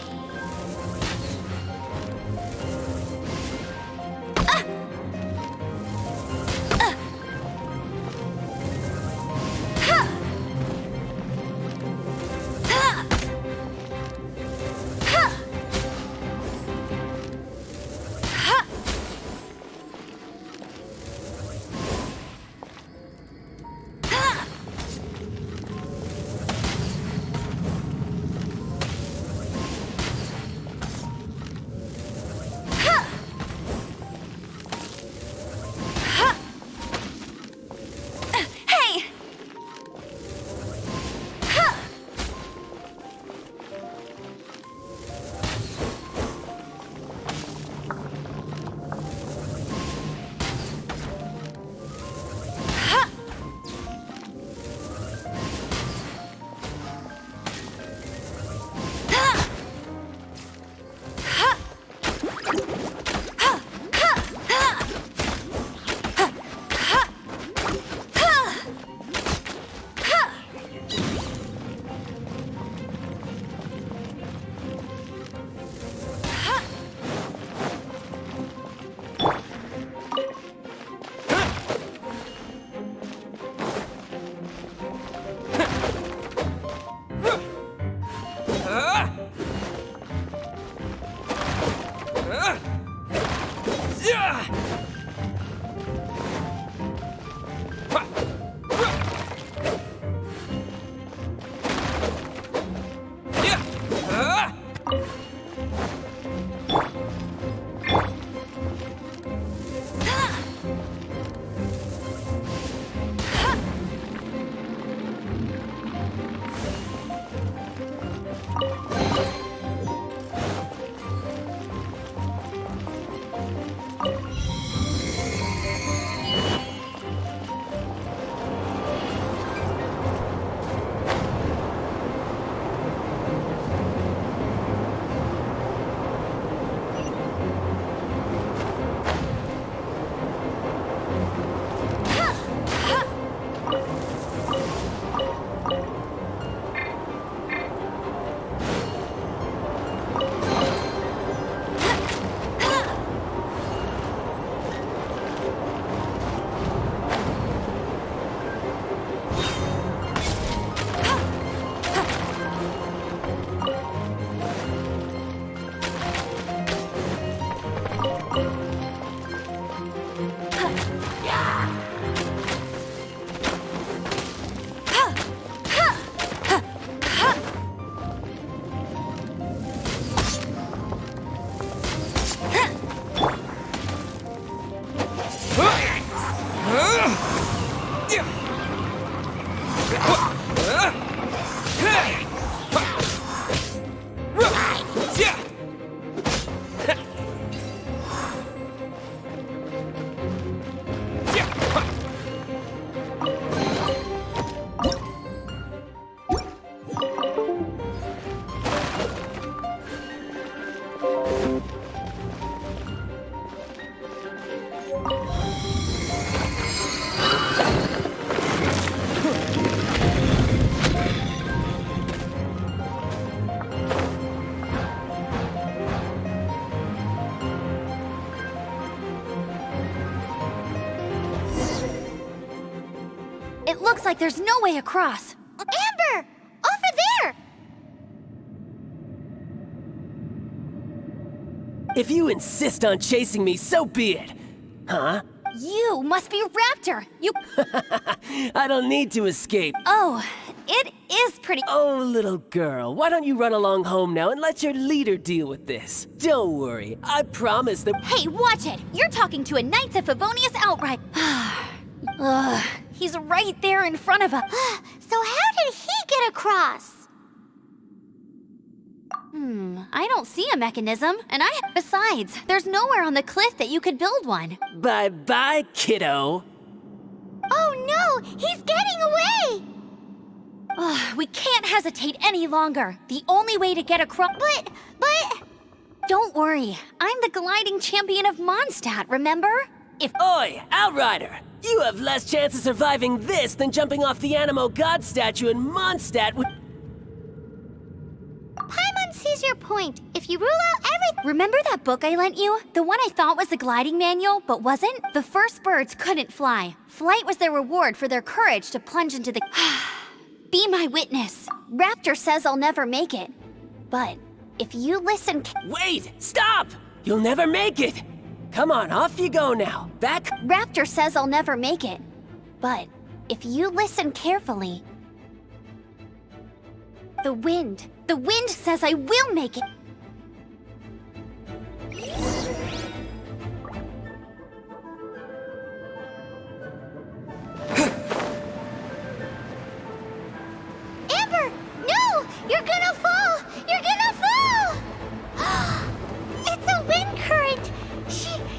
It looks like there's no way across. Amber! Over there! If you insist on chasing me, so be it. Huh? You must be Raptor. You... I don't need to escape. Oh, it is pretty... Oh, little girl, why don't you run along home now and let your leader deal with this? Don't worry, I promise that... Hey, watch it! You're talking to a Knights of Favonius outright. Ugh, he's right there in front of us. So how did he get across? I don't see a mechanism, and Besides, there's nowhere on the cliff that you could build one. Bye-bye, kiddo. Oh no, he's getting away! Ugh, we can't hesitate any longer. The only way to get across... But... Don't worry, I'm the gliding champion of Mondstadt, remember? Oi, Outrider! You have less chance of surviving this than jumping off the Animo God statue in Mondstadt with... Paimon sees your point. If you rule out everything... Remember that book I lent you? The one I thought was the gliding manual, but wasn't? The first birds couldn't fly. Flight was their reward for their courage to plunge into the... Be my witness. Raptor says I'll never make it. But if you listen... Wait! Stop! You'll never make it! Come on, off you go now. Back... Raptor says I'll never make it. But if you listen carefully... The wind says I will make it. Amber! No! You're gonna fall! You're gonna fall! It's a wind current!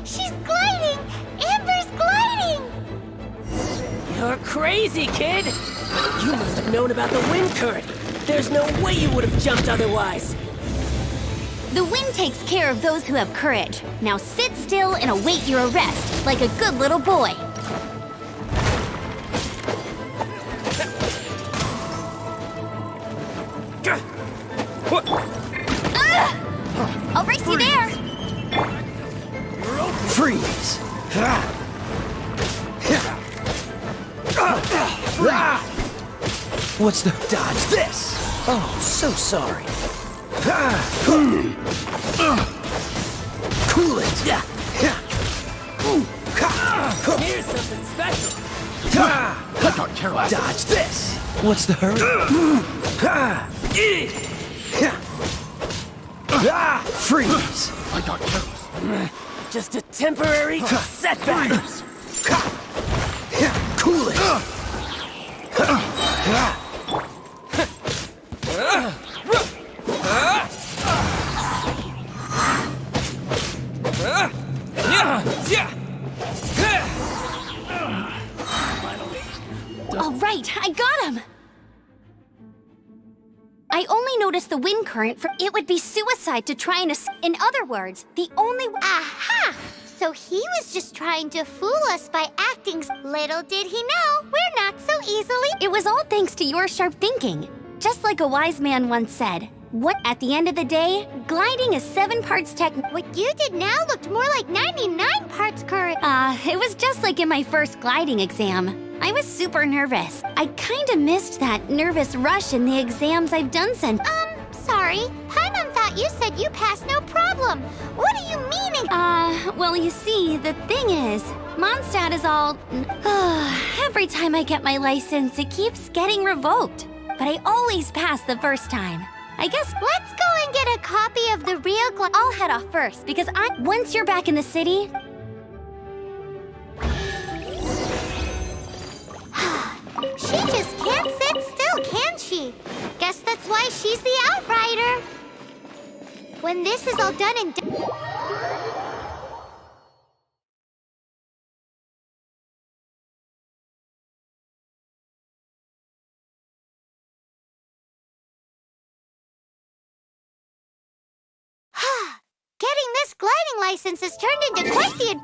She's gliding! Amber's gliding! You're crazy, kid! You must have known about the wind current. There's no way you would have jumped otherwise. The wind takes care of those who have courage. Now sit still and await your arrest, like a good little boy. I'll race you there! Freeze! What's the... Dodge this! Oh, so sorry. Cool it! Here's something special. I got careless. Dodge this! What's the hurry? Freeze! I got careless. Just a temporary setback. Cool it! All right, I got him! I only noticed the wind current for it would be suicide to try and In other words, the only Aha! So he was just trying to fool us by acting. Little did he know, we're not so easily. It was all thanks to your sharp thinking. Just like a wise man once said, at the end of the day, gliding is 7 parts What you did now looked more like 99 parts current. It was just like in my first gliding exam. I was super nervous. I kinda missed that nervous rush in the exams I've done since. Sorry. Paimon thought you said you passed no problem. What are you meaning? Well, you see, the thing is, Mondstadt is all... Every time I get my license, it keeps getting revoked. But I always pass the first time. I guess... Let's go and get a copy of the real I'll head off first, because once you're back in the city... She just can't sit still, can she? Guess that's why she's the Outrider. When this is all done and done... Getting this gliding license has turned into quite the...